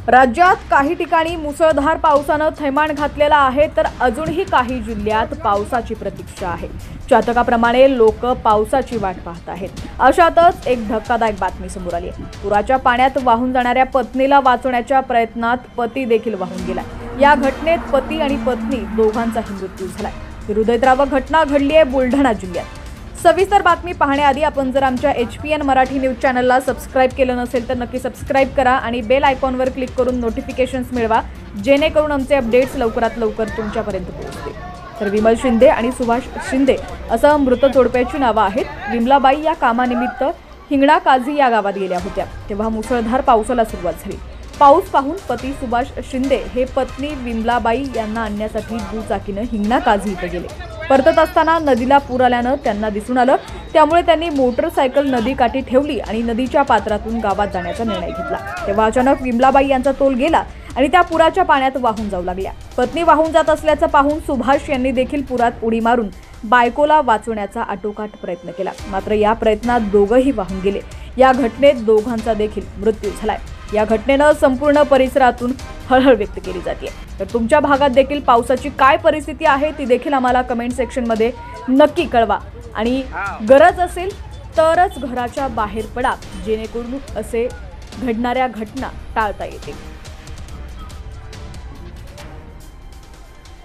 राज्यात काही ठिकाणी मुसळधार पावसानं थैमान घातलेला आहे, तर अजूनही काही जिल्ह्यात पावसाची प्रतीक्षा आहे। चातकाप्रमाणे लोक पावसाची वाट पाहत आहेत। अशातच एक धक्कादायक बातमी समोर आली आहे। पुराच्या पाण्यात वाहून जाणाऱ्या पत्नीला वाचवण्याच्या प्रयत्नात पती देखील वाहून गेला। या घटनेत पती आणि पत्नी दोघांचाही मृत्यू झालाय। हृदयद्रावक घटना घडली आहे बुलढाणा जिल्ह्यात। सविस्तर बातमी पाहण्याआधी आपण जर आमच्या HPN मराठी न्यूज चॅनलला सबस्क्राइब केलं नसेल तर नक्की सबस्क्राइब करा आणि बेल आयकॉनवर क्लिक करून नोटिफिकेशन्स मिळवा, जेणेकरून आमचे अपडेट्स लवकरात लवकर तुमच्यापर्यंत पोहोचतील। तर विमल शिंदे आणि सुभाष शिंदे असं मृत जोडप्याची नावं आहेत। विमलाबाई या कामानिमित्त हिंगणा काझी या गावात गेल्या होत्या, तेव्हा मुसळधार पावसाला सुरुवात झाली। पाऊस पाहून पती सुभाष शिंदे हे पत्नी विमलाबाई यांना आणण्यासाठी दुचाकीनं हिंगणा काझी इथे गेले। परतत असताना नदीला पूर आल्यानं त्यांना दिसून आलं, त्यामुळे त्यांनी मोटरसायकल नदीकाठी ठेवली आणि नदीच्या पात्रातून गावात जाण्याचा निर्णय घेतला। तेव्हा अचानक विमलाबाई यांचा तोल गेला आणि त्या पुराच्या पाण्यात वाहून जाऊ लागल्या। पत्नी वाहून जात असल्याचं पाहून सुभाष यांनी देखील पुरात उडी मारून बायकोला वाचवण्याचा आटोकाट प्रयत्न केला, मात्र या प्रयत्नात दोघंही वाहून गेले। या घटनेत दोघांचा देखील मृत्यू झालाय। या घटनेनं संपूर्ण परिसरातून हळहळ व्यक्त केली जाते। तर तुमच्या भागात देखील पावसाची काय परिस्थिती आहे ती देखील आम्हाला कमेंट सेक्शनमध्ये नक्की कळवा आणि गरज असेल तरच घराच्या बाहेर पडा, जेणेकरून असे घडणाऱ्या घटना टाळता येतील।